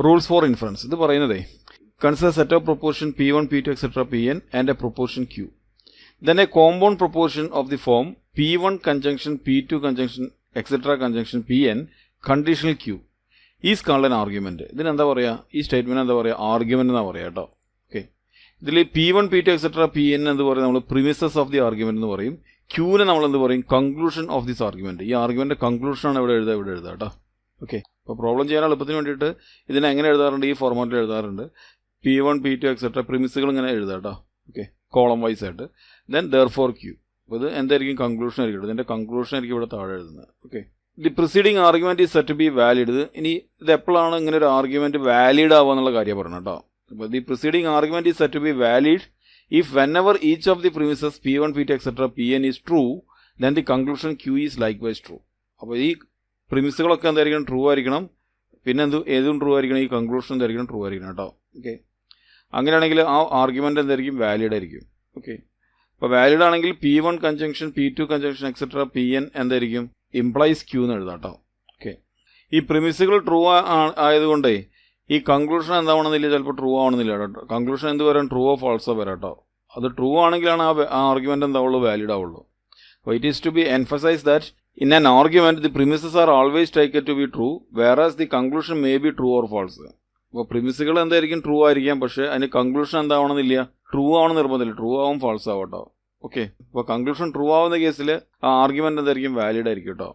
Rules for inference ഇത് പറയുന്നതേ consider set of proportion P1, P2, etc. Pn and a proportion Q. Then a compound proportion of the form P1 conjunction P2 conjunction etc. conjunction Pn conditional Q is called an argument. ഇതിനെന്താ പറയുക, ഈ statement എന്താ പറയുക, argument എന്നാ പറയുക കേട്ടോ. Okay, ഇതിൽ P1, P2, etc. Pn എന്ന് പറയുന്നത് നമ്മൾ പ്രിമിസസ് ഓഫ് ദി ആർഗ്യുമെന്റ് എന്ന് പറയും. ക്യൂവിനെ നമ്മൾ എന്ത് പറയും, കൺക്ലൂഷൻ ഓഫ് ദിസ് ആർഗ്യുമെന്റ്. ഈ ആർഗ്യുമെന്റ് കൺക്ലൂഷൻ ആണ് ഇവിടെ എഴുതുക കേട്ടോ. ഓക്കെ, അപ്പോൾ പ്രോബ്ലം ചെയ്യാൻ എളുപ്പത്തിന് വേണ്ടിയിട്ട് ഇതിനെ എങ്ങനെ എഴുതാറുണ്ട്, ഈ ഫോർമാറ്റിൽ എഴുതാറുണ്ട്. P1, P2, etc. പ്രിമിസുകൾ ഇങ്ങനെ എഴുതാം കേട്ടോ. ഓക്കെ, കോളം വൈസ് ആയിട്ട്. Then therefore Q. അപ്പോൾ ഇത് എന്തായിരിക്കും, കൺക്ലൂഷൻ ആയിരിക്കും. ഇതിൻ്റെ കൺക്ലൂഷൻ ആയിരിക്കും ഇവിടെ താഴെ എഴുതുന്നത്. Okay, the preceding argument is set to be valid. ഇനി ഇത് എപ്പോഴാണ് ഇങ്ങനെ ഒരു ആർഗ്യുമെന്റ് വാലിഡ് ആവുക എന്നുള്ള കാര്യം പറഞ്ഞു കേട്ടോ. അപ്പോൾ the preceding argument is set to be valid if whenever each of the premises P1, P2, etc. Pn is true, then the conclusion Q is likewise true. അപ്പോൾ ഈ പ്രിമിസുകളൊക്കെ എന്തായിരിക്കണം, ട്രൂ ആയിരിക്കണം. പിന്നെ ഏതും ട്രൂ ആയിരിക്കണം, ഈ കൺക്ലൂഷൻ എന്തായിരിക്കണം, ട്രൂ ആയിരിക്കണം കേട്ടോ. ഓക്കെ, അങ്ങനെയാണെങ്കിൽ ആ ആർഗ്യുമെന്റ് എന്തായിരിക്കും, വാലിഡ് ആയിരിക്കും. ഓക്കെ, അപ്പോൾ വാലിഡ് ആണെങ്കിൽ P1 conjunction P2 conjunction etcetera Pn എന്തായിരിക്കും, ഇംപ്ലൈസ് Q എന്ന് എഴുതാം കേട്ടോ. ഓക്കെ, ഈ പ്രിമിസുകൾ ട്രൂ ആയതുകൊണ്ടേ ഈ കൺക്ലൂഷൻ എന്താവണമെന്നില്ല, ചിലപ്പോൾ ട്രൂ ആവണമെന്നില്ല കേട്ടോ. കൺക്ലൂഷൻ എന്ത് വരാം, ട്രൂവോ ഫാൾസോ വരാം കേട്ടോ. അത് ട്രൂ ആണെങ്കിലാണ് ആ ആർഗ്യുമെന്റ് എന്താവുള്ളൂ, വാലിഡ് ആവുള്ളൂ. അപ്പോൾ it is to be emphasize that in an argument the premises are always taken to be true whereas the conclusion may be true or false. അപ്പോൾ പ്രിമിസുകൾ എന്തായിരിക്കും, ട്രൂ ആയിരിക്കാം, പക്ഷേ അതിന് കൺക്ലൂഷൻ എന്താവണമെന്നില്ല, ട്രൂ ആവണം നിർബന്ധമില്ല, ട്രൂ ആവും ഫാൾസ് ആവും കേട്ടോ. ഓക്കെ, അപ്പോൾ കൺക്ലൂഷൻ ട്രൂ ആവുന്ന കേസിൽ ആ ആർഗ്യുമെന്റ് എന്തായിരിക്കും, വാലിഡ് ആയിരിക്കും കേട്ടോ.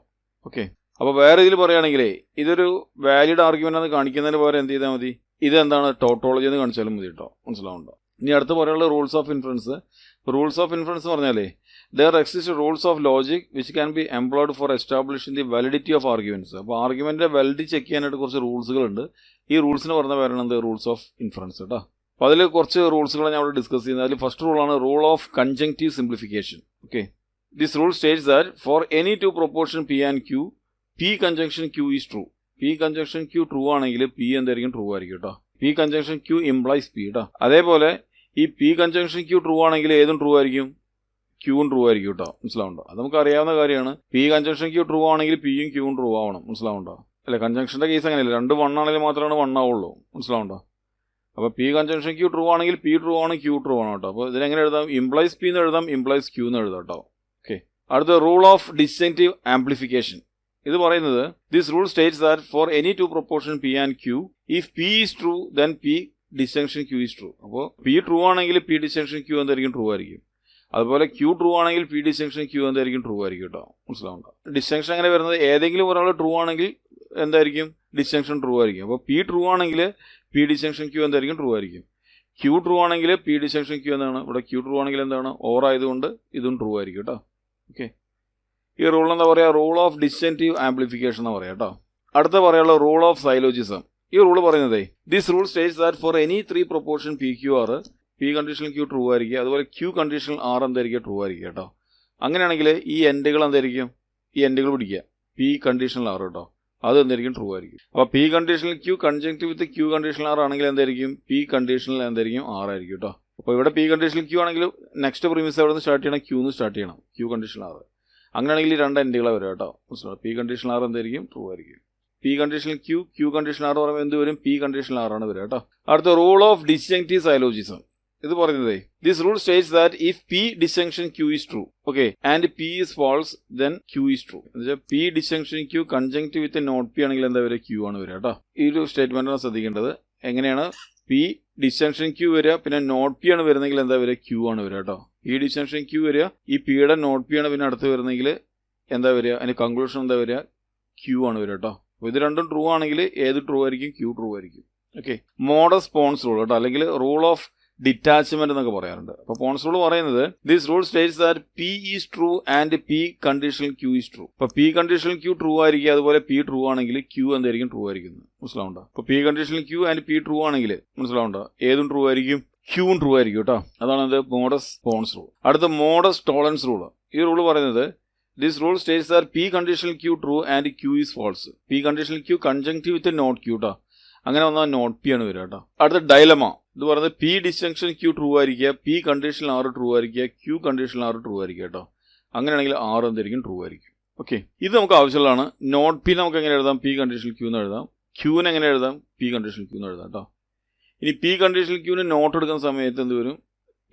ഓക്കെ, അപ്പോൾ വേറെ ഇതിൽ പറയുകയാണെങ്കിലേ ഇതൊരു വാലിഡ് ആർഗ്യുമെന്റ് എന്ന് കാണിക്കുന്നതിന് പകരം എന്ത് ചെയ്താൽ മതി, ഇതെന്താണ് ടോട്ടോളജി എന്ന് കാണിച്ചാലും മതി കേട്ടോ. മനസ്സിലാവുണ്ടോ? ഇനി അടുത്ത് പറയാനുള്ള rules of inference. Rules of inference പറഞ്ഞാലേ there exist rules of logic which can be employed for establishing the validity of arguments. അപ്പോൾ ആർഗ്യുമെന്റിന്റെ വാലിഡിറ്റി ചെക്ക് ചെയ്യാനായിട്ട് കുറച്ച് റൂൾസുകളുണ്ട്. ഈ റൂൾസിന് പറഞ്ഞ പേരാണ് റൂൾസ് ഓഫ് ഇൻഫറൻസ് കേട്ടോ. അപ്പോൾ അതിൽ കുറച്ച് റൂൾസുകൾ ഞാൻ അവിടെ ഡിസ്കസ് ചെയ്യുന്നത്. അതിൽ ഫസ്റ്റ് റൂളാണ് rule of conjunctive simplification. Okay, this rule states that for any two proportion P and Q, P conjunction Q is true. P conjunction Q true ആണെങ്കിൽ P എന്തായിരിക്കും, ട്രൂ ആയിരിക്കും കേട്ടോ. P conjunction Q implies P കേട്ടോ. അതേപോലെ ഈ P conjunction Q true ആണെങ്കിൽ ഏതും true ആയിരിക്കും, Qവും ട്രൂ ആയിരിക്കും കേട്ടോ. മനസ്സിലാവുണ്ടോ? അത് നമുക്ക് അറിയാവുന്ന കാര്യമാണ്. P conjunction Q ട്രൂ ആണെങ്കിൽ Pയും Qവും ട്രൂ ആവണം. മനസ്സിലാവുണ്ടോ? അല്ലെ, കൺജങ്ഷന്റെ കേസ് അങ്ങനെയല്ല, രണ്ട് 1 ആണെങ്കിൽ മാത്രമാണ് 1 ആവുള്ളൂ. മനസ്സിലാവുണ്ടോ? അപ്പോൾ P conjunction Q ട്രൂ ആണെങ്കിൽ P ട്രൂ ആണ്, Q ട്രൂ ആണ് കേട്ടോ. അപ്പോൾ ഇതിനെങ്ങനെ എഴുതാം, ഇംപ്ലൈസ് P എന്ന് എഴുതാം, ഇംപ്ലൈസ് Q എന്ന് എഴുതാം കേട്ടോ. ഓക്കെ, അടുത്ത റൂൾ ഓഫ് ഡിസ്ജങ്ക്റ്റീവ് ആംപ്ലിഫിക്കേഷൻ. ഇത് പറയുന്നത് this rule states that for any two proportion P and Q, if P is true then P disjunction Q is true. അപ്പോൾ P ട്രൂ ആണെങ്കിൽ P ഡിസ്ജങ്ഷൻ Q എന്തായിരിക്കും, true ആയിരിക്കും. അതുപോലെ Q true ആണെങ്കിൽ P disjunction Q എന്തായിരിക്കും, true ആയിരിക്കും കേട്ടോ. മനസ്സിലാവുണ്ടോ? ഡിസ്ജങ്ഷൻ അങ്ങനെ വരുന്നത് ഏതെങ്കിലും ഒരാൾ ട്രൂ ആണെങ്കിൽ എന്തായിരിക്കും, ഡിസ്ജങ്ഷൻ ട്രൂ ആയിരിക്കും. അപ്പോൾ P ട്രൂ ആണെങ്കിൽ P ഡിസ്ജങ്ഷൻ Q എന്തായിരിക്കും, ട്രൂ ആയിരിക്കും. Q ട്രൂ ആണെങ്കിൽ P ഡിസ്ജങ്ഷൻ Q എന്താണ്, ഇവിടെ Q ട്രൂ ആണെങ്കിൽ എന്താണ്, ഓർ ആയതുകൊണ്ട് ഇതും ട്രൂ ആയിരിക്കും കേട്ടോ. ഓക്കെ, ഈ റൂൾ എന്താ പറയുക, റൂൾ ഓഫ് ഡിസ്ജങ്ക്റ്റീവ് ആംപ്ലിഫിക്കേഷൻ എന്ന് പറയാം കേട്ടോ. അടുത്ത പറയാനുള്ള റൂൾ ഓഫ് സൈലോജിസം. ഈ റൂൾ പറയുന്നത് this rule states that for any 3 proportion PQR, P conditional Q true ആയിരിക്കും, അതുപോലെ Q കണ്ടീഷണൽ R എന്തായിരിക്കും, ട്രൂ ആയിരിക്കും കേട്ടോ. അങ്ങനെയാണെങ്കിൽ ഈ എൻഡുകൾ എന്തായിരിക്കും, ഈ എൻഡുകൾ പിടിക്കുക, P കണ്ടീഷണൽ R കേട്ടോ, അത് എന്തായിരിക്കും, ട്രൂ ആയിരിക്കും. അപ്പോൾ P കണ്ടീഷണൽ Q കൺജങ്ക്റ്റ് വിത്ത് Q കണ്ടീഷണൽ R ആണെങ്കിൽ എന്തായിരിക്കും, P കണ്ടീഷണൽ എന്തായിരിക്കും, R ആയിരിക്കും കേട്ടോ. അപ്പോൾ ഇവിടെ P കണ്ടീഷണൽ Q ആണെങ്കിൽ നെക്സ്റ്റ് പ്രിമിസ് എവിടെ നിന്ന് സ്റ്റാർട്ട് ചെയ്യണം, Q നിന്ന് സ്റ്റാർട്ട് ചെയ്യണം, Q കണ്ടീഷണൽ R. അങ്ങനെയാണെങ്കിൽ ഈ രണ്ട് എൻഡുകളെ വരും കേട്ടോ. P കണ്ടീഷണൽ R എന്തായിരിക്കും, ട്രൂ ആയിരിക്കും. P conditional Q conditional R പറയുമ്പോൾ എന്ത് വരും, P കണ്ടീഷണൽ R ആണ് വരിക കേട്ടോ. അടുത്ത റൂൾ ഓഫ് ഡിസ്ജങ്ക്റ്റീവ് സൈലോജിസം. ഇത് പറയുന്നത് this rule states that if P disjunction Q is true, okay, and P is false then Q is true. എന്ന് വെച്ചാൽ P disjunction Q conjunct with not P ആണെങ്കിൽ എന്താ വരിക, Q ആണ് വരിക കേട്ടോ. ഈ ഒരു സ്റ്റേറ്റ്മെന്റാണ് ശ്രദ്ധിക്കേണ്ടത്. എങ്ങനെയാണ് P ഡിസ്ജങ്ഷൻ Q വരിക, പിന്നെ നോട്ട് P ആണ് വരുന്നെങ്കിൽ എന്താ വരിക, Q ആണ് വരിക കേട്ടോ. ഈ ഡിസ്ജങ്ഷൻ Q വരിക, ഈ Pയുടെ നോട്ട് P ആണ് പിന്നെ അടുത്ത് വരുന്നെങ്കിൽ എന്താ വരിക, അതിന് കൺക്ലൂഷൻ എന്താ വരിക, Q ആണ് വരിക കേട്ടോ. അപ്പോൾ ഇത് രണ്ടും ട്രൂ ആണെങ്കിൽ ഏത് ട്രൂ ആയിരിക്കും, Q ട്രൂ ആയിരിക്കും. ഓക്കെ, മോഡസ് പോൺസ് റൂൾ കേട്ടോ, അല്ലെങ്കിൽ റൂൾ ഓഫ് ഡിറ്റാച്ച്മെന്റ് എന്നൊക്കെ പറയാറുണ്ട്. അപ്പോൾ പോൺസ് റൂൾ പറയുന്നത് this rule states that P is true and P conditional Q is true. അപ്പോൾ P കണ്ടീഷണൽ Q ട്രൂ ആയിരിക്കും, അതുപോലെ P ട്രൂ ആണെങ്കിൽ Q എന്തായിരിക്കും, ട്രൂ ആയിരിക്കും. മനസ്സിലാവുണ്ടോ? അപ്പോൾ P conditional Q and P true ആണെങ്കിൽ മനസ്സിലാവുണ്ടോ, ഏതും ട്രൂ ആയിരിക്കും, Qവും ട്രൂ ആയിരിക്കും കേട്ടോ. അതാണ് എന്ത്, മോഡസ് പോൺസ് റൂൾ. അടുത്ത മോഡസ് ടോളറൻസ് റൂൾ. ഈ റൂൾ പറയുന്നത് this rule states that P conditional Q true and Q is false. P conditional Q conjunctive with not Q കേട്ടോ. അങ്ങനെ വന്നാൽ നോട്ട് P ആണ് വരിക കേട്ടോ. അടുത്ത ഡയലമ. ഇത് പറയുന്നത് P ഡിസ്ജങ്ഷൻ Q ട്രൂ ആയിരിക്കുക, P കണ്ടീഷണൽ R ട്രൂ ആയിരിക്കുക, Q കണ്ടീഷണൽ R ട്രൂ ആയിരിക്കുക കേട്ടോ. അങ്ങനെയാണെങ്കിൽ R എന്തായിരിക്കും, ട്രൂ ആയിരിക്കും. ഓക്കെ, ഇത് നമുക്ക് ആവശ്യമുള്ളതാണ്. നോട്ട് P നമുക്ക് എങ്ങനെ എഴുതാം, P കണ്ടീഷണൽ Q എന്ന് എഴുതാം, ക്യൂവിന് എങ്ങനെ എഴുതാം? പി കണ്ടീഷണൽ ക്യൂ എന്ന് എഴുതാം കേട്ടോ. ഇനി പി കണ്ടീഷണൽ ക്യൂവിന് നോട്ട് എടുക്കുന്ന സമയത്ത് എന്ത് വരും?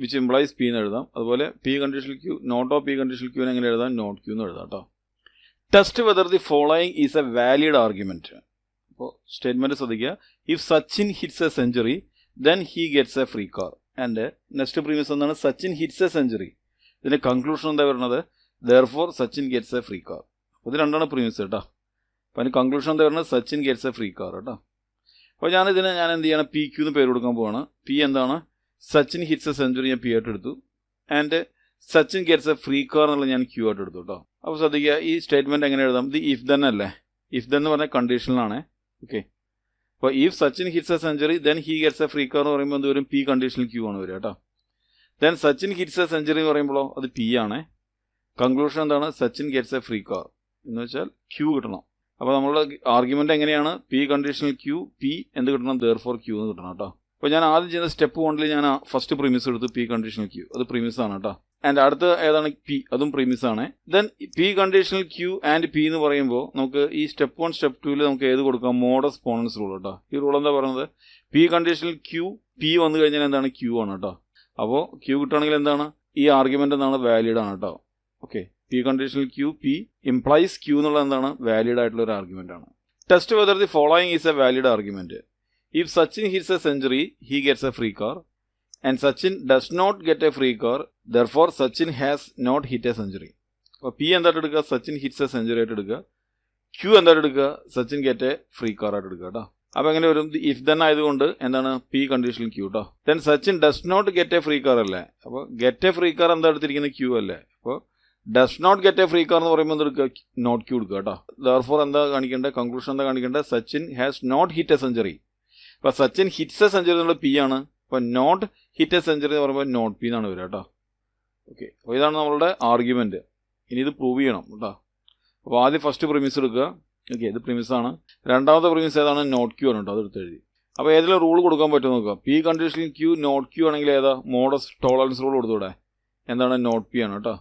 വിച്ച് ഇംപ്ലൈസ് പി എന്ന് എഴുതാം. അതുപോലെ P conditional Q not of P conditional ക്യൂവിന് എങ്ങനെ എഴുതാം? നോട്ട് ക്യൂ എന്ന് എഴുതാം കേട്ടോ. Test whether the following is a valid argument. അപ്പോൾ സ്റ്റേറ്റ്മെന്റ് ശ്രദ്ധിക്കുക. If Sachin hits a century then he gets a free car. And next premise എന്താണ്? Sachin hits a century. ഇതിന്റെ കൺക്ലൂഷൻ എന്താ വരുന്നത്? Therefore Sachin gets a free car. അപ്പോൾ ഇത് രണ്ടാണ് premiums കേട്ടോ. അപ്പോൾ അതിന് കൺക്ലൂഷൻ എന്താ വരുന്നത്? Sachin gets a free car കേട്ടോ. അപ്പോൾ ഞാൻ എന്ത് ചെയ്യണം? പി ക്യൂ എന്ന് പേര് കൊടുക്കാൻ പോവാണ്. പി എന്താണ്? സച്ചിൻ ഹിറ്റ്സ് എ സെഞ്ചുറി ഞാൻ പി ആയിട്ട് എടുത്തു. And Sachin gets a free car എന്നുള്ള ഞാൻ ക്യൂ ആയിട്ട് എടുത്തു കേട്ടോ. അപ്പോൾ ശ്രദ്ധിക്കുക, ഈ സ്റ്റേറ്റ്മെന്റ് എങ്ങനെ എഴുതാം? ഇത് ഇഫ് ദെൻ അല്ലേ? ഇഫ് ദെൻ എന്ന് പറഞ്ഞാൽ കണ്ടീഷണലാണ്. ഓക്കെ, അപ്പോൾ if Sachin hits a century then he gets a free car എന്ന് പറയുമ്പോൾ എന്ത് വരും? പി കണ്ടീഷണൽ ക്യൂ ആണ് വരിക കേട്ടോ. Then Sachin hits a century എന്ന് പറയുമ്പോഴോ അത് പി ആണ്. കൺക്ലൂഷൻ എന്താണ്? Sachin gets a free car എന്ന് വെച്ചാൽ ക്യൂ കിട്ടണം. അപ്പോൾ നമ്മളുടെ ആർഗ്യുമെന്റ് എങ്ങനെയാണ്? പി കണ്ടീഷണൽ ക്യൂ പി എന്ത് കിട്ടണം? ദെയർഫോർ ക്യൂ എന്ന് കിട്ടണം കേട്ടോ. അപ്പോൾ ഞാൻ ആദ്യം ചെയ്യുന്ന സ്റ്റെപ്പ് 1 ഞാൻ ഫസ്റ്റ് പ്രീമിസ് എടുത്തു, പി കണ്ടീഷണൽ ക്യൂ, അത് പ്രീമിസ് ആണ് കേട്ടോ. ആൻഡ് അടുത്ത ഏതാണ്? പി, അതും പ്രീമിസ് ആണ്. Then P conditional Q and P എന്ന് പറയുമ്പോൾ നമുക്ക് ഈ സ്റ്റെപ്പ് 1 സ്റ്റെപ്പ് 2 നമുക്ക് ഏത് കൊടുക്കാം? മോഡസ് പോണൻസ് റൂൾ കേട്ടോ. ഈ റൂൾ എന്താ പറയുന്നത്? പി കണ്ടീഷണൽ ക്യൂ പി വന്നു കഴിഞ്ഞാൽ എന്താണ്? ക്യൂ ആണ് കേട്ടോ. അപ്പോൾ ക്യൂ കിട്ടുകയാണെങ്കിൽ എന്താണ്? ഈ ആർഗ്യുമെന്റ് എന്താണ്? വാലിഡ് ആണ് കേട്ടോ. Okay, P conditional Q P implies Q എന്നുള്ള എന്താണ്? വാലിഡ് ആയിട്ടുള്ള ഒരു ആർഗ്യുമെന്റ് ആണ്. Test whether the following is a valid argument. If Sachin hits a century he gets a free car and Sachin does not get a free car therefore Sachin has not hit a century. അപ്പോൾ P എന്തായിട്ട് എടുക്കുക? Sachin hits a century ആയിട്ട് എടുക്കുക. Q എന്തായിട്ട് എടുക്കുക? Sachin get a free car ആയിട്ട് എടുക്കുക കേട്ടോ. അപ്പോൾ എങ്ങനെ വരും? ഇഫ് ദെൻ ആയതുകൊണ്ട് എന്താണ്? പി കണ്ടീഷണൽ ക്യൂ കേട്ടോ. Then Sachin does not get a free car അല്ലേ? അപ്പോൾ ഗെറ്റ് എ ഫ്രീ കാർ എന്താ എടുത്തിരിക്കുന്നത്? ക്യൂ അല്ലേ? അപ്പോൾ does not get a free car എന്ന് പറയുമ്പോൾ എന്തെടുക്കുക? നോട്ട് ക്യൂ എടുക്കുക കേട്ടോ. ദെർഫോർ എന്താ കാണിക്കേണ്ടത്? കൺക്ലൂഷൻ എന്താ കാണിക്കേണ്ടത്? Sachin has not hit a century. അപ്പോൾ സച്ചിൻ ഹിറ്റ്സ് എ സെഞ്ചുറി എന്നുള്ള പി ആണ്. അപ്പോൾ നോട്ട് ഹിറ്റ് എ സെഞ്ചുറി എന്ന് പറയുമ്പോൾ നോട്ട് പി എന്നാണ് വരിക കേട്ടോ. ഓക്കെ, അപ്പോൾ ഇതാണ് നമ്മളുടെ ആർഗ്യുമെന്റ്. ഇനി ഇത് പ്രൂവ് ചെയ്യണം കേട്ടോ. അപ്പോൾ ആദ്യം ഫസ്റ്റ് പ്രിമിസ് എടുക്കുക. ഓക്കെ, ഇത് പ്രിമിസ് ആണ്. രണ്ടാമത്തെ പ്രിമിസ് ഏതാണ്? നോട്ട് ക്യൂ ആണ് കേട്ടോ. അത് എടുത്ത് എഴുതി. അപ്പോൾ ഏതെങ്കിലും റൂൾ കൊടുക്കാൻ പറ്റുമോ നോക്കുക. P conditional Q not Q ആണെങ്കിൽ ഏതാ? മോഡസ് ടോളറൻസ് റൂൾ കൊടുത്തൂടെ? എന്താണ്? നോട്ട് പി ആണ് കേട്ടോ.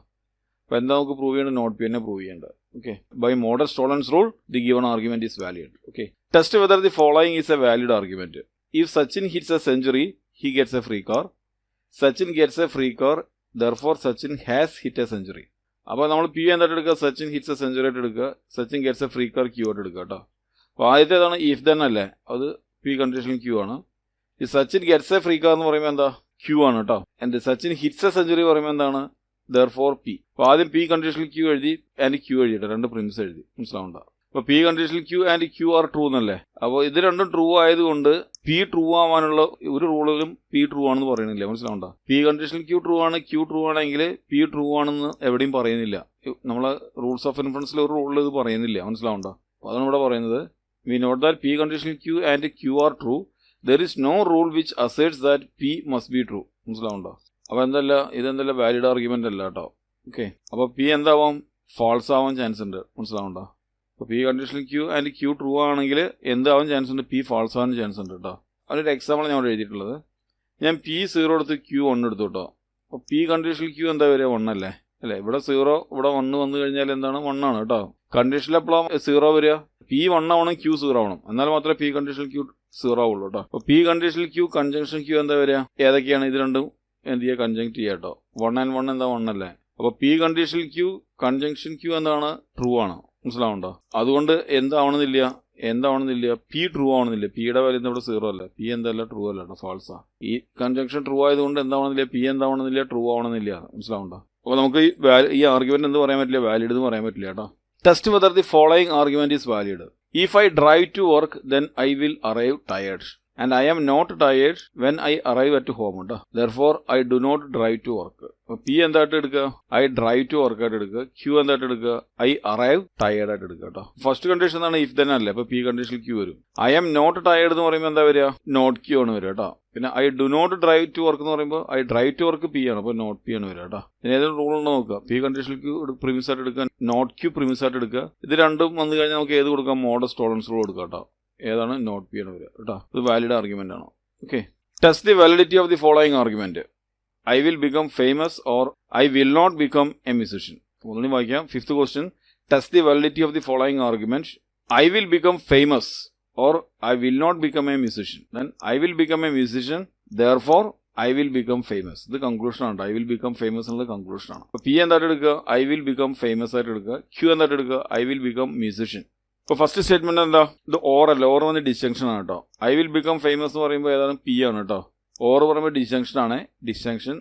അപ്പോൾ എന്താ നമുക്ക് പ്രൂവ് ചെയ്യേണ്ടത്? നോട്ട് പി തന്നെ പ്രൂവ് ചെയ്യേണ്ടത്. Okay, by modus tolerance rule the given argument is valid. Okay, test whether the following is a valid argument. If Sachin hits a century he gets a free car. Sachin gets a free car therefore Sachin has hit a century. അപ്പോൾ നമ്മൾ P എന്തായിട്ട് എടുക്കുക? Sachin hits a century ആയിട്ട് എടുക്കുക. Sachin gets a free car Q ആയിട്ട് എടുക്കുക കേട്ടോ. അപ്പോൾ ആദ്യത്തേതാണ് ഇഫ് ദെൻ അല്ലേ? അത് പി കണ്ടീഷണൽ ക്യൂ ആണ്. ഈ Sachin gets a free car എന്ന് പറയുമ്പോൾ എന്താ? ക്യൂ ആണ് കേട്ടോ. And Sachin hits a century പറയുമ്പോൾ എന്താണ്? Therefore P. അപ്പോൾ ആദ്യം പി കണ്ടീഷണൽ ക്യൂ എഴുതി ആൻഡ് ക്യൂ എഴുതിയിട്ട് രണ്ട് പ്രിമിസ് എഴുതി. മനസ്സിലാവണ്ട? അപ്പോൾ P conditional Q and Q are true എന്നല്ലേ? അപ്പോൾ ഇത് രണ്ടും ട്രൂ ആയതുകൊണ്ട് പി ട്രൂ ആവാനുള്ള ഒരു റൂളിലും പി ട്രൂ ആണെന്ന് പറയുന്നില്ല. മനസ്സിലാവണ്ട? പി കണ്ടീഷണൽ ക്യൂ ട്രൂ ആണ്, ക്യൂ ട്രൂ ആണെങ്കിൽ പി ട്രൂ ആണെന്ന് എവിടെയും പറയുന്നില്ല. നമ്മളെ റൂൾസ് ഓഫ് ഇൻഫറൻസിൽ ഒരു റൂളിൽ ഇത് പറയുന്നില്ല. മനസ്സിലാവണ്ട? അപ്പോൾ അതാണ് ഇവിടെ പറയുന്നത്. We note that P conditional Q and Q are true. There is no rule which asserts that P must be true. മനസ്സിലാവണ്ട? അപ്പോൾ എന്തല്ല ഇതെന്തല്ല വാലിഡ് ആർഗ്യുമെന്റ് അല്ല കേട്ടോ. ഓക്കെ, അപ്പോൾ പി എന്താവാം? ഫാൾസ് ആവാൻ ചാൻസ് ഉണ്ട്. മനസ്സിലാവണ്ട? അപ്പോൾ P conditional Q and Q true ആണെങ്കിൽ എന്താവാൻ ചാൻസ് ഉണ്ട്? പി ഫാൾസ് ആവാൻ ചാൻസ് ഉണ്ട് കേട്ടോ. അതിനൊരു എക്സാമ്പിൾ ഞാൻ ഇവിടെ എഴുതിയിട്ടുള്ളത്. ഞാൻ പി 0 എടുത്ത് ക്യൂ 1 എടുത്തു കേട്ടോ. അപ്പോൾ പി കണ്ടീഷണൽ ക്യൂ എന്താ വരിക? 1 അല്ലേ? ഇവിടെ 0 ഇവിടെ 1 വന്നു കഴിഞ്ഞാൽ എന്താണ്? 1 ആണ് കേട്ടോ. കണ്ടീഷണൽ എപ്പോഴാണ് 0 വരിക? പി 1 ആവണം, ക്യൂ 0 ആവണം. എന്നാൽ മാത്രമേ പി കണ്ടീഷണൽ ക്യൂ 0 ആവുള്ളൂ കേട്ടോ. അപ്പോൾ P conditional Q conjunction Q എന്താ വരിക? ഏതൊക്കെയാണ്? ഇത് രണ്ടും എന്ത് ചെയ്യുക? കൺജങ്ക്ട് ചെയ്യുക കേട്ടോ. 1 and 1 എന്താ? 1 അല്ലേ? അപ്പോൾ P conditional Q conjunction Q എന്താണ്? ട്രൂ ആണ്. മനസ്സിലാവുണ്ടോ? അതുകൊണ്ട് എന്താവണമെന്നില്ല? പി ട്രൂ ആവണമെന്നില്ല. പിയുടെ വാല്യൂ ഇവിടെ 0 അല്ല. പി എന്തല്ല? ട്രൂ അല്ല കേട്ടോ, ഫാൾസാ. ഈ കൺജങ്ഷൻ ട്രൂ ആയതുകൊണ്ട് എന്താവണമെന്നില്ല? പി എന്താവണമെന്നില്ല? ട്രൂ ആവണമെന്നില്ല. മനസ്സിലാവുണ്ടോ? അപ്പോൾ നമുക്ക് ഈ ആർഗ്യുമെന്റ് എന്ത് പറയാൻ പറ്റില്ല? വാലിഡ് എന്ന് പറയാൻ പറ്റില്ല കേട്ടോ. Test whether the following argument is valid. If I drive to work then I will arrive tired and I am not tired when I arrive at home കേട്ടോ. Therefore I do not drive to work. അപ്പോൾ P എന്തായിട്ട് എടുക്കുക? I drive to work ആയിട്ട് എടുക്കുക. Q എന്തായിട്ട് എടുക്കുക? I arrive tired ആയിട്ട് എടുക്കുക കേട്ടോ. ഫസ്റ്റ് കണ്ടീഷൻ എന്താണ്? ഇഫ് ദെൻ അല്ലേ? അപ്പോൾ പി കണ്ടീഷണൽ ക്യൂ വരും. ഐ ആം നോട്ട് ടയേർഡ് എന്ന് പറയുമ്പോൾ എന്താ വരിക? നോട്ട് ക്യൂ ആണ് വരിക കേട്ടോ. പിന്നെ I do not drive to work എന്ന് പറയുമ്പോൾ I drive to work P ആണ്. അപ്പോൾ നോട്ട് പി ആണ് വരിക കേട്ടോ. പിന്നെ ഏതെങ്കിലും റൂൾ ഉണ്ടോ നോക്കുക. പി കണ്ടീഷണൽ ക്യൂ പ്രിമിസ് ആയിട്ട് എടുക്കുക, നോട്ട് ക്യൂ പ്രിമിസ് ആയിട്ട് എടുക്കുക. ഇത് രണ്ടും വന്നു കഴിഞ്ഞാൽ നമുക്ക് ഏത് കൊടുക്കാം? മോഡസ് ടോളറൻസ് റൂൾ കൊടുക്കാം കേട്ടോ. ഏതാണ്? നോട്ട് പി ആണ് വരിക കേട്ടോ. ഇത് വാലിഡ് ആർഗ്യുമെന്റ് ആണോ? Okay, test the validity of the following argument. I will become famous or I will not become a musician. ഒന്നുകൂടി വായിക്കാം. 5th question. Test the validity of the following argument. I will become famous or I will not become a musician. Then I will become a musician, therefore I will become famous. ഇത് conclusion ആണ്. I will become famous എന്നുള്ള conclusion ആണ്. അപ്പോൾ P എന്തായിട്ട് എടുക്കുക? I will become famous ആയിട്ട് എടുക്കുക. Q എന്തായിട്ട് എടുക്കുക? I will become musician. ഇപ്പോൾ ഫസ്റ്റ് സ്റ്റേറ്റ്മെന്റ് എന്താ? ഇത് ഓർ അല്ല. ഓർ വന്ന് ഡിസ്ജങ്ഷൻ ആണ് കേട്ടോ. I will become famous എന്ന് പറയുമ്പോൾ ഏതാണ്? P ആണ് കേട്ടോ. ഓർ പറയുമ്പോൾ ഡിസ്ജങ്ഷൻ ആണ്. Disjunction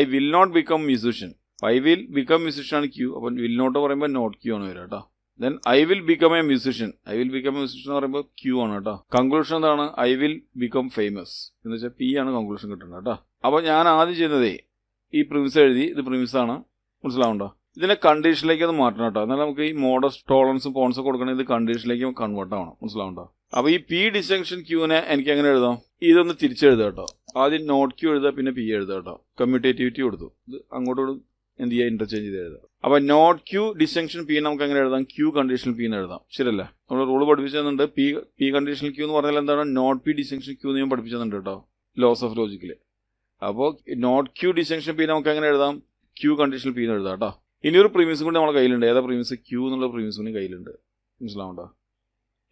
I will not become musician. I will become musician ആണ് Q. അപ്പോൾ will not പറയുമ്പോൾ not Q ആണ് വരിക കേട്ടോ. Then I will become a musician. I will become a musician എന്ന് പറയുമ്പോൾ Q ആണ് കേട്ടോ. കൺക്ലൂഷൻ എന്താണ്? I will become famous എന്ന് വെച്ചാൽ P ആണ് കൺക്ലൂഷൻ കിട്ടുന്നത് കേട്ടോ. അപ്പോൾ ഞാൻ ആദ്യം ചെയ്യുന്നതേ ഈ പ്രിമിസ് എഴുതി. ഇത് പ്രിമിസ് ആണ്. മനസ്സിലാവുണ്ടോ? ഇതിനെ കണ്ടീഷനിലേക്ക് അത് മാറ്റണം കേട്ടോ. എന്നാൽ നമുക്ക് ഈ മോഡസ് ടോളറൻസും പോൺസും കൊടുക്കണമെങ്കിൽ ഇത് കണ്ടീഷനിലേക്ക് കൺവേർട്ട് ആവണം. മനസ്സിലാവുണ്ടോ? അപ്പോൾ ഈ P ഡിസ്ജങ്ഷൻ Qനെ എനിക്ക് എങ്ങനെ എഴുതാം? ഇതൊന്ന് തിരിച്ചെഴുതാം കേട്ടോ. ആദ്യം നോട്ട് Q എഴുതുക, പിന്നെ P എഴുതുക കേട്ടോ. കമ്മ്യൂട്ടേറ്റിവിറ്റി കൊടുത്തു. ഇത് അങ്ങോട്ടും എന്ത് ചെയ്യുക? ഇന്റർചേഞ്ച് ചെയ്ത് എഴുതാം. അപ്പോൾ നോട്ട് Q ഡിസ്ജങ്ഷൻ P നമുക്ക് എങ്ങനെ എഴുതാം? Q കണ്ടീഷണൽ P എന്ന് എഴുതാം. ശരിയല്ലേ? നമ്മൾ റൂൾ പഠിപ്പിച്ചു തന്നിട്ടുണ്ട്. P കണ്ടീഷണൽ Q എന്ന് പറഞ്ഞാൽ എന്താണ്? നോട്ട് P ഡിസ്ജങ്ഷൻ Q എന്ന് ഞാൻ പഠിപ്പിച്ചു തന്നിട്ടുണ്ട് കേട്ടോ, ലോസ് ഓഫ് ലോജിക്കിൽ. അപ്പോൾ നോട്ട് Q ഡിസ്ജങ്ഷൻ P നമുക്ക് എങ്ങനെ എഴുതാം? Q കണ്ടീഷണൽ P എന്ന് എഴുതാം കേട്ടോ. ഇനി ഒരു പ്രീമിസും കൂടി നമ്മുടെ കയ്യിലുണ്ട്. ഏതാ പ്രീമിസ്? Q എന്നുള്ള പ്രീമിസും കൂടി കയ്യിലുണ്ട്. മനസ്സിലാവുണ്ടോ?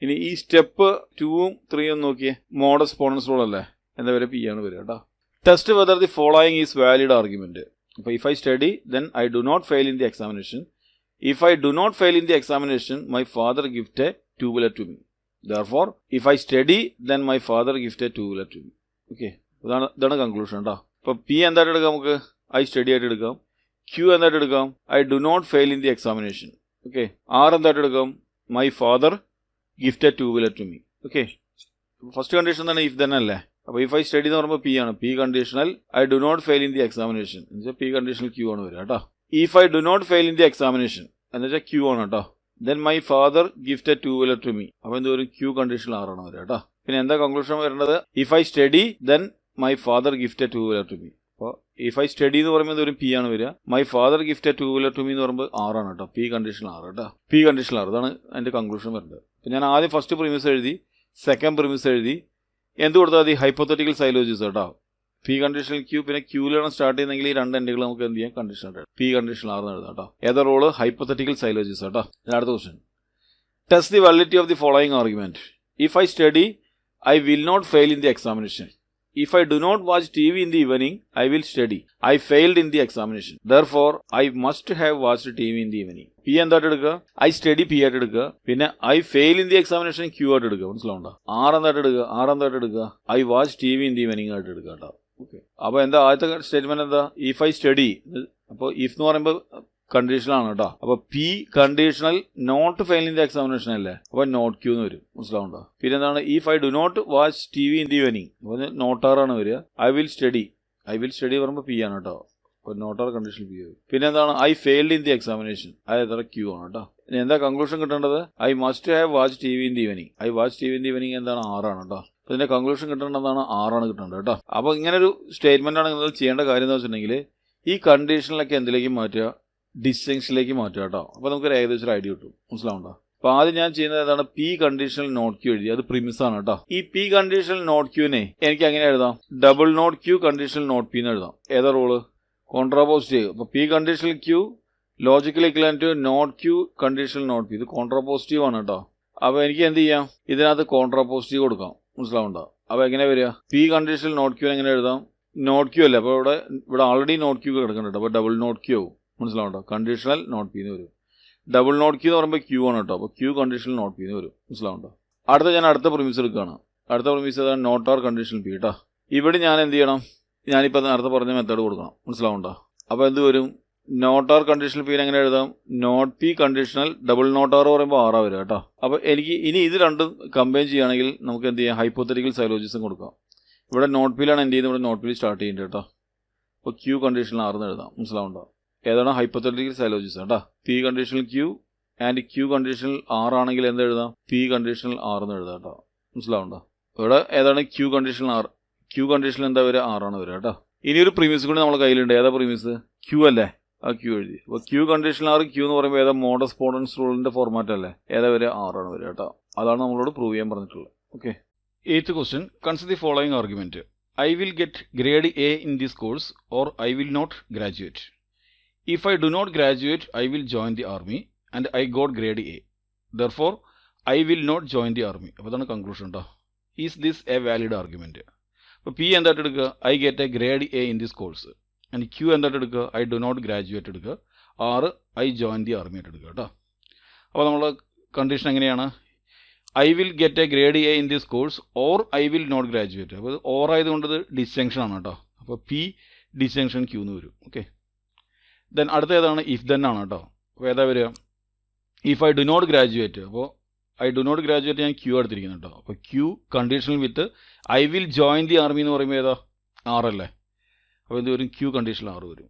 ഇനി ഈ സ്റ്റെപ്പ് 2ഉം 3ഉം നോക്കിയേ. മോഡസ് പോണൻസ് റൂൾ അല്ലേ? എന്താ വരെ P ആണ് വരിക കേട്ടോ. Test whether the following is valid argument. അപ്പോൾ if I study, then I do not fail in the examination. If I do not fail in the examination, my father gift a two-wheeler to me. Therefore, if I study, then my father gift a two-wheeler to me. Okay, ഇതാണ് conclusion കേട്ടോ. അപ്പോൾ P എന്തായിട്ട് എടുക്കാം? നമുക്ക് I study ആയിട്ട് എടുക്കാം. Q എന്തായിട്ട് എടുക്കാം? I do not fail in the examination. Okay, R എന്തായിട്ട് എടുക്കാം? My father gift a two-wheeler to me. Okay, first condition തന്നെ if then അല്ലേ? അപ്പോൾ if I study എന്ന് പറയുമ്പോൾ P ആണ്. P conditional I do not fail in the examination എന്ന് വെച്ചാൽ P കണ്ടീഷണൽ Q ആണ് വരിക കേട്ടോ. If I do not fail in the examination എന്ന് വെച്ചാൽ Q ആണ് കേട്ടോ. Then my father gift a two-wheeler to me. അപ്പോൾ എന്ത് വരും? Q കണ്ടീഷണൽ R ആണ് വരിക കേട്ടോ. പിന്നെ എന്താ കൺക്ലൂഷൻ വരേണ്ടത്? If I study, then my father gift a two-wheeler to me. അപ്പോൾ if I study എന്ന് പറയുമ്പോൾ എന്ത് വരും? P ആണ് വരിക. My father gift a two-wheeler to me എന്ന് പറയുമ്പോൾ R ആണ് കേട്ടോ. P കണ്ടീഷണൽ R കേട്ടോ. P conditional R. ഇതാണ് അതിൻ്റെ കൺക്ലൂഷൻ വരുന്നത്. അപ്പോൾ ഞാൻ ആദ്യം ഫസ്റ്റ് പ്രിമിസ് എഴുതി, സെക്കൻഡ് പ്രിമിസ് എഴുതി. എന്ത് കൊടുത്താൽ മതി? ഹൈപ്പോത്തറ്റിക്കൽ സൈലോജിസ് കേട്ടോ. P കണ്ടീഷണൽ Q, പിന്നെ Qയിലാണ് സ്റ്റാർട്ട് ചെയ്യുന്നതെങ്കിൽ ഈ രണ്ട് എൻഡുകൾ നമുക്ക് എന്ത് ചെയ്യാം? കണ്ടീഷണൽ P കണ്ടീഷണൽ ആർന്ന് എഴുതാം കേട്ടോ. ഏതാ റോള്? ഹൈപ്പോത്തറ്റിക്കൽ സൈലോജിസ് കേട്ടോ. അടുത്ത question. Test the validity of the following argument. If I study, I will not fail in the examination. If I do not watch TV in the evening, I will study. I failed in the examination. Therefore, I must have watched TV in the evening. P എന്തായിട്ട് എടുക്കുക? I study P ആയിട്ട് എടുക്കുക. പിന്നെ I fail in the examination Q ആയിട്ട് എടുക്കുക. മനസ്സിലാവുണ്ടോ? R എന്തായിട്ട് എടുക്കുക? R എന്തായിട്ട് എടുക്കുക? I watch TV in the evening ആയിട്ട് എടുക്കുക കേട്ടോ. ഓക്കെ, അപ്പോൾ എന്താ ആദ്യത്തെ സ്റ്റേറ്റ്മെന്റ് എന്താ? If I study. അപ്പോൾ if എന്ന് പറയുമ്പോൾ കണ്ടീഷണൽ ആണ് കേട്ടോ. അപ്പോൾ P conditional not fail in the examination അല്ലേ? അപ്പോൾ നോട്ട് Q എന്ന് വരും. മനസ്സിലാവുണ്ടോ? പിന്നെ എന്താണ്? If I do not watch TV in the evening, അപ്പോൾ നോട്ട് R ആണ് വരിക. I will study പറയുമ്പോൾ P ആണ് കേട്ടോ. അപ്പോൾ നോട്ട് R കണ്ടീഷണൽ P വരും. പിന്നെ എന്താണ്? I failed in the examination, അത് Q ആണ് കേട്ടോ. ഇനി എന്താ കൺക്ലൂഷൻ കിട്ടേണ്ടത്? I must have watched TV in the evening. I watched TV in the evening എന്താണ്? R ആണ് കേട്ടോ. അപ്പോൾ ഇതിന്റെ കൺക്ലൂഷൻ കിട്ടേണ്ടതാണ് R ആണ് കിട്ടേണ്ടത് കേട്ടോ. അപ്പോൾ ഇങ്ങനെ ഒരു സ്റ്റേറ്റ്മെന്റ് ആണ് നിങ്ങൾ ചെയ്യേണ്ട കാര്യം എന്ന് വെച്ചിട്ടുണ്ടെങ്കിൽ ഈ കണ്ടീഷനിലൊക്കെ എന്തിലേക്ക് മാറ്റുക? ഡിസ്റ്റിങ്ഷനിലേക്ക് മാറ്റുക കേട്ടോ. അപ്പോൾ നമുക്കൊരു ഏകദേശം ഒരു ഐഡിയ കിട്ടും. മനസ്സിലാവുണ്ടോ? അപ്പോൾ ആദ്യം ഞാൻ ചെയ്യുന്നത് എന്താണ്? P കണ്ടീഷണൽ നോട്ട് Q എഴുതി. അത് പ്രിമിസ് ആണ് കേട്ടോ. ഈ P കണ്ടീഷണൽ നോട്ട് Qനെ എനിക്ക് എങ്ങനെ എഴുതാം? Double not Q conditional not P എന്ന് എഴുതാം. ഏതാ റൂള്? കോൺട്രാപോസിറ്റീവ്. അപ്പോൾ P conditional Q logically equivalent to not Q conditional not P. ഇത് കോൺട്രാപോസിറ്റീവ് ആണ് കേട്ടോ. അപ്പോൾ എനിക്ക് എന്ത് ചെയ്യാം? ഇതിനകത്ത് കോൺട്രാപോസിറ്റീവ് കൊടുക്കാം. മനസ്സിലാവുണ്ടോ? അപ്പോൾ എങ്ങനെ വരിക? P കണ്ടീഷണൽ നോട്ട് Q എങ്ങനെ എഴുതാം? നോട്ട് Q അല്ലേ? അപ്പോൾ ഇവിടെ ആൾറെഡി നോട്ട് Q കിടക്കുന്നുണ്ട്. അപ്പോൾ ഡബിൾ നോട്ട് Q ആവും. മനസ്സിലാവുണ്ടോ? കണ്ടീഷണൽ നോട്ട് P എന്ന് വരും. ഡബിൾ നോട്ട് Q എന്ന് പറയുമ്പോൾ Q ആണ് കേട്ടോ. അപ്പോൾ Q കണ്ടീഷണൽ നോട്ട് P എന്ന് വരും. മനസ്സിലാവുണ്ടോ? അടുത്ത പ്രിമിസ് എടുക്കുകയാണ്. അടുത്ത പ്രിമിസ് ഏതാണ്? നോട്ട് R കണ്ടീഷണൽ P കേട്ടോ. ഇവിടെ ഞാൻ എന്ത് ചെയ്യണം? ഞാനിപ്പോൾ നേരത്തെ പറഞ്ഞ മെത്തേഡ് കൊടുക്കണം. മനസ്സിലാവുണ്ടോ? അപ്പോൾ എന്ത് വരും? നോട്ട് R കണ്ടീഷണൽ P എങ്ങനെ എഴുതാം? Not P conditional double not R പറയുമ്പോൾ R വരിക കേട്ടോ. അപ്പോൾ എനിക്ക് ഇനി ഇത് രണ്ടും കമ്പൈൻ ചെയ്യുകയാണെങ്കിൽ നമുക്ക് എന്ത് ചെയ്യാം? ഹൈപ്പോത്തറ്റിക്കൽ സൈലോജിസം കൊടുക്കാം. ഇവിടെ നോട്ട് Pയിലാണ് എന്ത് ചെയ്യുന്നത്? ഇവിടെ നോട്ട് P സ്റ്റാർട്ട് ചെയ്യുന്നത് കേട്ടോ. അപ്പോൾ Q കണ്ടീഷണൽ R എന്ന് എഴുതാം. മനസ്സിലാവുണ്ടോ? ഏതാണ്? ഹൈപ്പോത്തറ്റിക്കൽ സൈലോജിസം കേട്ടോ. P conditional Q and Q conditional R ആണെങ്കിൽ എന്ത് എഴുതാം? P കണ്ടീഷണൽ R എന്ന് എഴുതാം കേട്ടോ. മനസ്സിലാവുണ്ടോ? ഇവിടെ ഏതാണ്? Q conditional R. Q conditional എന്താ വരിക? R ആണ് വരിക കേട്ടോ. ഇനി ഒരു പ്രീമിസ് കൂടി നമ്മുടെ കയ്യിലുണ്ട്. ഏതാ പ്രീമിസ്? Q അല്ലേ? ആ Q എഴുതി. അപ്പോൾ Q കണ്ടീഷണൽ R Q എന്ന് പറയുമ്പോൾ ഏതാ? മോഡസ് പോണൻസ് റൂളിന്റെ ഫോർമാറ്റ് അല്ലേ? ഏതാ വരിക? R ആണ് വരിക കേട്ടോ. അതാണ് നമ്മളോട് പ്രൂവ് ചെയ്യാൻ പറഞ്ഞിട്ടുള്ളത്. Okay, 8th question. Consider the following argument. I will get grade A in this course or I will not graduate. If I do not graduate, I will join the army and I got grade A. Therefore, I will not join the army. അപ്പോൾ അതാണ് conclusion കേട്ടോ. Is this a valid argument? അപ്പോൾ P എന്തായിട്ട് എടുക്കുക? I get a grade A in this course. And Q എന്തായിട്ട് എടുക്കുക? I do not graduate എടുക്കുക. ആറ് ഐ ജോയിൻ ദി ആർമി ആയിട്ട് എടുക്കുക കേട്ടോ. അപ്പോൾ നമ്മൾ കണ്ടീഷൻ എങ്ങനെയാണ്? I will get a grade A in this course or I will not graduate. അപ്പോൾ ഓർ ആയതുകൊണ്ട് ഇത് ഡിസ്ജങ്ഷൻ ആണ് കേട്ടോ. അപ്പോൾ പി ഡിസ്ജങ്ഷൻ ക്യൂ എന്ന് വരും. ഓക്കെ. ദെൻ അടുത്ത ഏതാണ്? ഇഫ് ദെൻ ആണ് കേട്ടോ. അപ്പോൾ ഏതാ വരിക? If I do not graduate. അപ്പോൾ ഐ ഡു നോട്ട് ഗ്രാജുവേറ്റ് ഞാൻ ക്യൂ എടുത്തിരിക്കുന്നു കേട്ടോ. അപ്പോൾ Q conditional with I will join the army എന്ന് പറയുമ്പോൾ ഏതാ? ആറല്ലേ. അപ്പോൾ ഇത് വരും ക്യൂ കണ്ടീഷണൽ 6 വരും.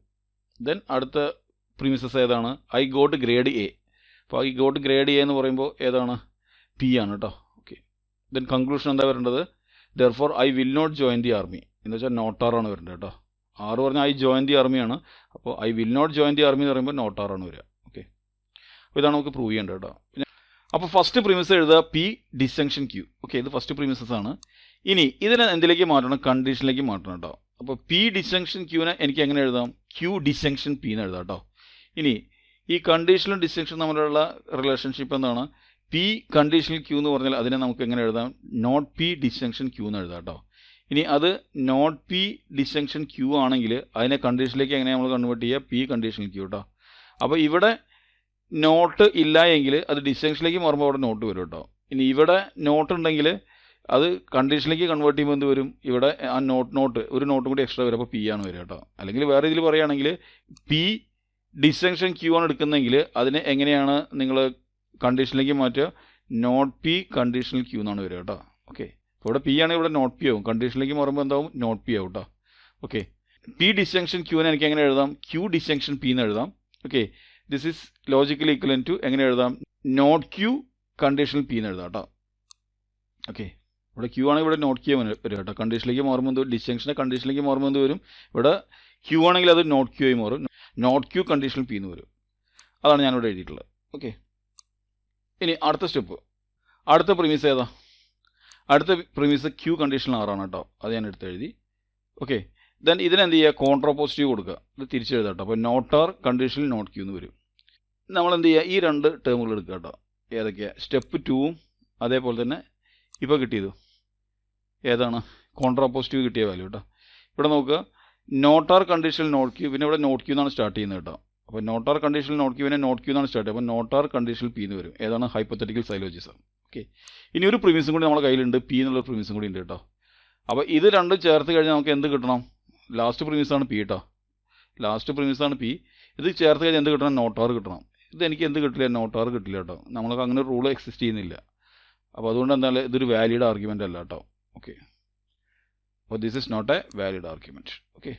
ദെൻ അടുത്ത പ്രീമിസസ് ഏതാണ്? I got grade A. അപ്പോൾ ഐ ഗോട്ട് ഗ്രേഡ് എ എന്ന് പറയുമ്പോൾ ഏതാണ്? പി ആണ് കേട്ടോ. ഓക്കെ. ദെൻ കൺക്ലൂഷൻ എന്താ വരേണ്ടത്? Therefore I will not join the army എന്ന് വെച്ചാൽ നോട്ടാറാണ് വരേണ്ടത് കേട്ടോ. 6 പറഞ്ഞാൽ ഐ ജോയിൻ ദി ആർമിയാണ്. അപ്പോൾ I will not join the army എന്ന് പറയുമ്പോൾ നോട്ടാറാണ് വരിക. ഓക്കെ. അപ്പോൾ ഇതാണ് നമുക്ക് പ്രൂവ് ചെയ്യേണ്ടത് കേട്ടോ. അപ്പോൾ ഫസ്റ്റ് പ്രീമിസ് എഴുതുക പി ഡിസ്ജങ്ഷൻ ക്യൂ. ഓക്കെ, ഇത് ഫസ്റ്റ് പ്രീമിസസ് ആണ്. ഇനി ഇതിനെ എന്തിലേക്ക് മാറ്റണം? കണ്ടീഷനിലേക്ക് മാറ്റണം കേട്ടോ. അപ്പോൾ പി ഡിസ്ജങ്ഷൻ ക്യൂനെ എനിക്ക് എങ്ങനെ എഴുതാം? ക്യൂ ഡിസ്ജങ്ഷൻ പി എന്ന് എഴുതാം കേട്ടോ. ഇനി ഈ കണ്ടീഷണലും ഡിസ്ജങ്ഷൻ തമ്മിലുള്ള റിലേഷൻഷിപ്പ് എന്താണ്? പി കണ്ടീഷണൽ ക്യൂ എന്ന് പറഞ്ഞാൽ അതിനെ നമുക്ക് എങ്ങനെ എഴുതാം? നോട്ട് പി ഡിസ്ജങ്ഷൻ ക്യൂ എന്ന് എഴുതാം കേട്ടോ. ഇനി അത് നോട്ട് പി ഡിസ്ജങ്ഷൻ ക്യൂ ആണെങ്കിൽ അതിനെ കണ്ടീഷനിലേക്ക് എങ്ങനെ നമ്മൾ കൺവേർട്ട് ചെയ്യുക? പി കണ്ടീഷണൽ ക്യൂ കേട്ടോ. അപ്പോൾ ഇവിടെ നോട്ട് ഇല്ല എങ്കിൽ അത് ഡിസ്ജങ്ഷനിലേക്ക് മാറുമ്പോൾ അവിടെ നോട്ട് വരും കേട്ടോ. ഇനി ഇവിടെ നോട്ട് ഉണ്ടെങ്കിൽ അത് കണ്ടീഷനിലേക്ക് കൺവേർട്ട് ചെയ്യുമ്പോൾ എന്ത് വരും? ഇവിടെ ആ നോട്ട് ഒരു നോട്ടും കൂടി എക്സ്ട്രാ വരും. അപ്പോൾ പി ആണ് വരിക കേട്ടോ. അല്ലെങ്കിൽ വേറെ ഇതിൽ പറയുകയാണെങ്കിൽ പി ഡിസ്ജങ്ഷൻ ക്യൂ ആണ് എടുക്കുന്നതെങ്കിൽ അതിനെ എങ്ങനെയാണ് നിങ്ങൾ കണ്ടീഷനിലേക്ക് മാറ്റുക? നോട്ട് പി കണ്ടീഷണൽ ക്യൂ എന്നാണ് വരിക കേട്ടോ. ഓക്കെ. അപ്പോൾ ഇവിടെ പി ആണെങ്കിൽ ഇവിടെ നോട്ട് പി ആവും. കണ്ടീഷനിലേക്ക് മാറുമ്പോൾ എന്താവും? നോട്ട് പി ആവും കേട്ടോ. ഓക്കെ. പി ഡിസ്ജങ്ഷൻ ക്യൂവിനെ എനിക്ക് എങ്ങനെ എഴുതാം? ക്യൂ ഡിസ്ജങ്ഷൻ പി എന്ന് എഴുതാം. Okay. This is logically equivalent to എങ്ങനെ എഴുതാം? നോട്ട് ക്യൂ കണ്ടീഷണൽ പി എന്ന് എഴുതാം കേട്ടോ. ഓക്കെ. ഇവിടെ ക്യൂ ആണെങ്കിൽ ഇവിടെ നോട്ട് ക്യൂ വരും കേട്ടോ. കണ്ടീഷനിലേക്ക് മാറുമ്പോൾ എന്ത്? ഡിസ്ജങ്ഷനെ കണ്ടീഷനിലേക്ക് മാറുമ്പോൾ എന്ത് വരും? ഇവിടെ ക്യൂ ആണെങ്കിൽ അത് നോട്ട് ക്യൂ ആയി മാറും. നോട്ട് ക്യൂ കണ്ടീഷണൽ പി എന്ന് വരും. അതാണ് ഞാനിവിടെ എഴുതിയിട്ടുള്ളത്. ഓക്കെ. ഇനി അടുത്ത സ്റ്റെപ്പ്, അടുത്ത പ്രീമിസ് ഏതാ? അടുത്ത പ്രീമിസ് ക്യൂ കണ്ടീഷണൽ 6 ആണ് കേട്ടോ. അത് ഞാൻ എടുത്ത് എഴുതി. ഓക്കെ. ദെൻ ഇതിനെന്ത് ചെയ്യുക? കോൺട്രാ പോസിറ്റീവ് കൊടുക്കുക. ഇത് തിരിച്ചെഴുതാം കേട്ടോ. അപ്പോൾ not R conditional not Q എന്ന് വരും. നമ്മൾ എന്ത് ചെയ്യുക? ഈ 2 ടേമുകൾ എടുക്കുക കേട്ടോ. ഏതൊക്കെയാണ്? സ്റ്റെപ്പ് 2ഉം അതേപോലെ തന്നെ ഇപ്പോൾ കിട്ടിയത് ഏതാണ്? കോൺട്രാ പോസിറ്റീവ് കിട്ടിയ വാല്യൂ കേട്ടോ. ഇവിടെ നോക്കുക, not R conditional not Q, പിന്നെ ഇവിടെ നോട്ട് ക്യൂ എന്നാണ് സ്റ്റാർട്ട് ചെയ്യുന്നത് കേട്ടോ. അപ്പോൾ നോട്ട് ആർ കണ്ടീഷണൽ നോട്ട് ക്യൂവിനെ നോട്ട് ക്യൂ എന്നാണ് സ്റ്റാർട്ട് ചെയ്യുക. അപ്പോൾ നോട്ട് ആർ കണ്ടീഷണൽ പി എന്ന് വരും. ഏതാണ്? Hypothetical syllogism. ഓക്കെ. ഇനി ഒരു പ്രീമിസും കൂടി നമ്മുടെ കയ്യിലുണ്ട്. പി എന്നുള്ള പ്രീമിസും കൂടി ഉണ്ട് കേട്ടോ. അപ്പോൾ ഇത് രണ്ടും ചേർത്ത് കഴിഞ്ഞാൽ നമുക്ക് എന്ത് കിട്ടണം? ലാസ്റ്റ് പ്രീമിസാണ് പി കേട്ടോ. ലാസ്റ്റ് പ്രീമിസാണ് പി. ഇത് ചേർത്ത് കഴിഞ്ഞാൽ എന്ത് കിട്ടണം? നോട്ട് ആർ കിട്ടണം. ഇത് എനിക്ക് എന്ത് കിട്ടില്ല? നോട്ട് ആർ കിട്ടില്ല കേട്ടോ. നമ്മൾക്ക് അങ്ങനെ ഒരു റൂൾ എക്സിസ്റ്റ് ചെയ്യുന്നില്ല. അപ്പോൾ അതുകൊണ്ട് എന്താണ് ഇതൊരു വാലിഡ് ആർഗ്യുമെൻ്റ് അല്ല കേട്ടോ. ഓക്കെ. അപ്പോൾ this is not a valid argument. Okay.